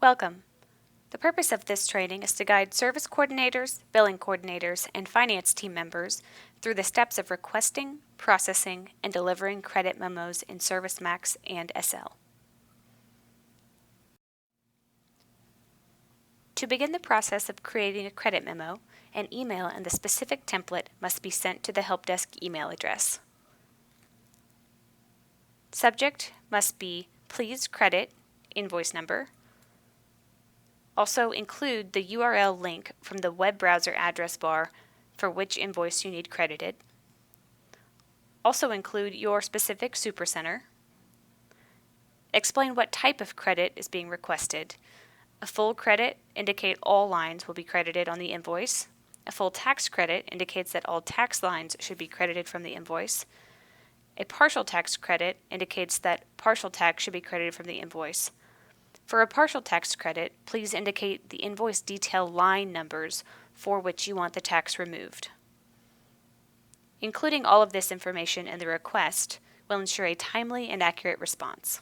Welcome. The purpose of this training is to guide service coordinators, billing coordinators, and finance team members through the steps of requesting, processing, and delivering credit memos in ServiceMax and SL. To begin the process of creating a credit memo, an email and the specific template must be sent to the help desk email address. Subject must be Please Credit Invoice Number. Also include the URL link from the web browser address bar for which invoice you need credited. Also include your specific supercenter. Explain what type of credit is being requested. A full credit indicates all lines will be credited on the invoice. A full tax credit indicates that all tax lines should be credited from the invoice. A partial tax credit indicates that partial tax should be credited from the invoice. For a partial tax credit, please indicate the invoice detail line numbers for which you want the tax removed. Including all of this information in the request will ensure a timely and accurate response.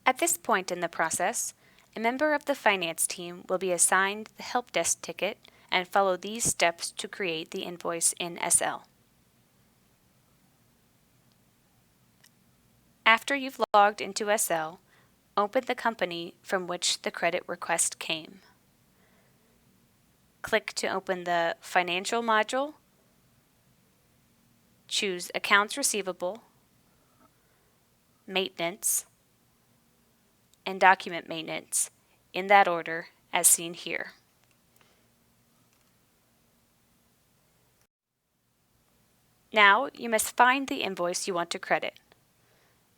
At this point in the process, a member of the finance team will be assigned the help desk ticket and follow these steps to create the invoice in SL. After you've logged into SL, open the company from which the credit request came. Click to open the Financial module. Choose Accounts Receivable, Maintenance, and Document Maintenance in that order as seen here. Now you must find the invoice you want to credit.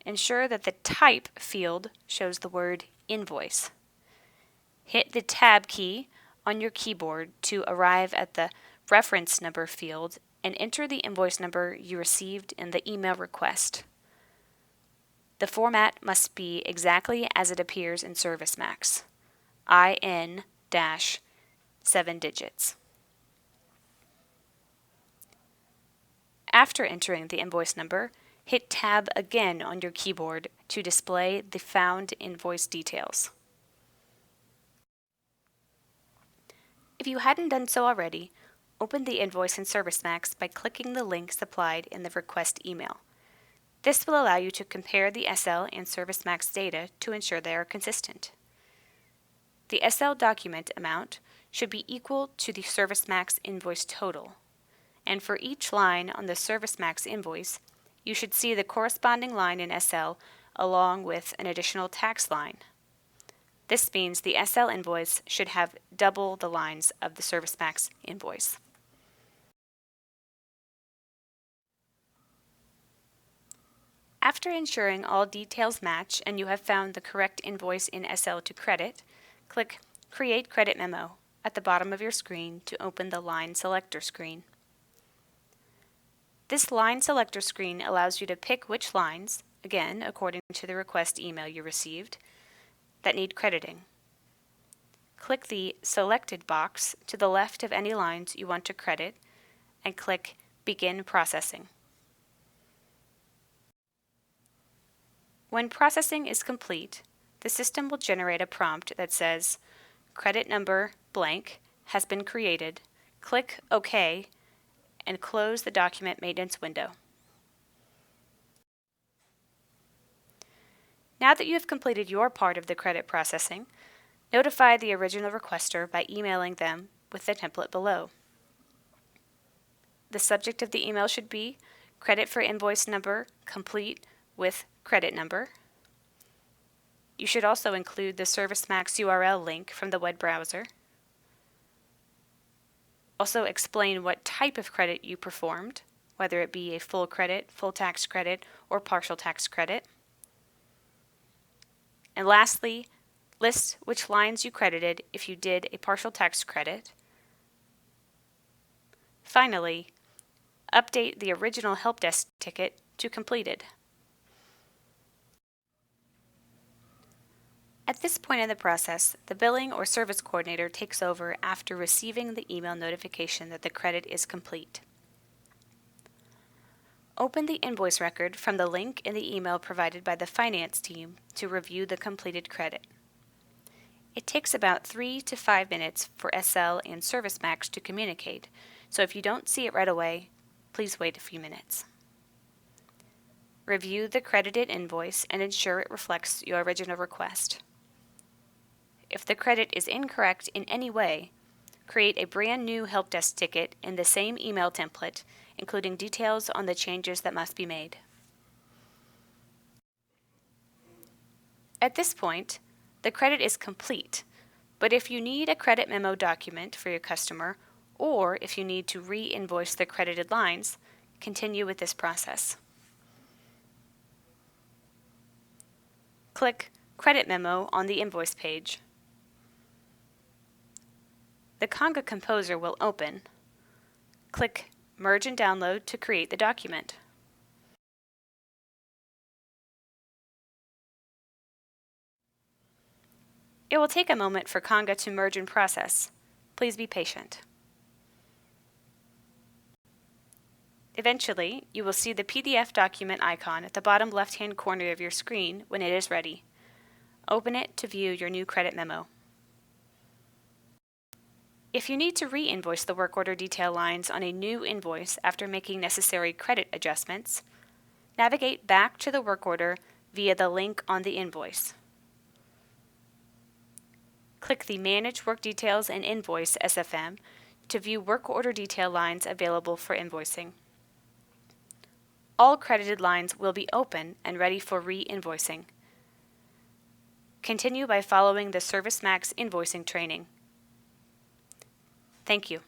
Ensure that the Type field shows the word Invoice. Hit the Tab key on your keyboard to arrive at the Reference Number field and enter the invoice number you received in the email request. The format must be exactly as it appears in ServiceMax, IN-7 digits. After entering the invoice number, hit Tab again on your keyboard to display the found invoice details. If you hadn't done so already, open the invoice in ServiceMax by clicking the link supplied in the request email. This will allow you to compare the SL and ServiceMax data to ensure they are consistent. The SL document amount should be equal to the ServiceMax invoice total, and for each line on the ServiceMax invoice, you should see the corresponding line in SL along with an additional tax line. This means the SL invoice should have double the lines of the ServiceMax invoice. After ensuring all details match and you have found the correct invoice in SL to credit, click Create Credit Memo at the bottom of your screen to open the Line Selector screen. This line selector screen allows you to pick which lines, again according to the request email you received, that need crediting. Click the Selected box to the left of any lines you want to credit and click Begin Processing. When processing is complete, the system will generate a prompt that says, Credit number blank has been created. Click OK and close the document maintenance window. Now that you have completed your part of the credit processing, notify the original requester by emailing them with the template below. The subject of the email should be Credit for Invoice Number complete with credit number. You should also include the ServiceMax URL link from the web browser. Also explain what type of credit you performed, whether it be a full credit, full tax credit, or partial tax credit. And lastly, list which lines you credited if you did a partial tax credit. Finally, update the original help desk ticket to completed. At this point in the process, the billing or service coordinator takes over after receiving the email notification that the credit is complete. Open the invoice record from the link in the email provided by the finance team to review the completed credit. It takes about 3 to 5 minutes for SL and ServiceMax to communicate, so if you don't see it right away, please wait a few minutes. Review the credited invoice and ensure it reflects your original request. If the credit is incorrect in any way, create a brand new help desk ticket in the same email template, including details on the changes that must be made. At this point, the credit is complete, but if you need a credit memo document for your customer, or if you need to re-invoice the credited lines, continue with this process. Click Credit Memo on the invoice page. The Conga Composer will open. Click Merge and Download to create the document. It will take a moment for Conga to merge and process. Please be patient. Eventually, you will see the PDF document icon at the bottom left-hand corner of your screen when it is ready. Open it to view your new credit memo. If you need to re-invoice the work order detail lines on a new invoice after making necessary credit adjustments, navigate back to the work order via the link on the invoice. Click the Manage Work Details and Invoice SFM to view work order detail lines available for invoicing. All credited lines will be open and ready for re-invoicing. Continue by following the ServiceMax invoicing training. Thank you.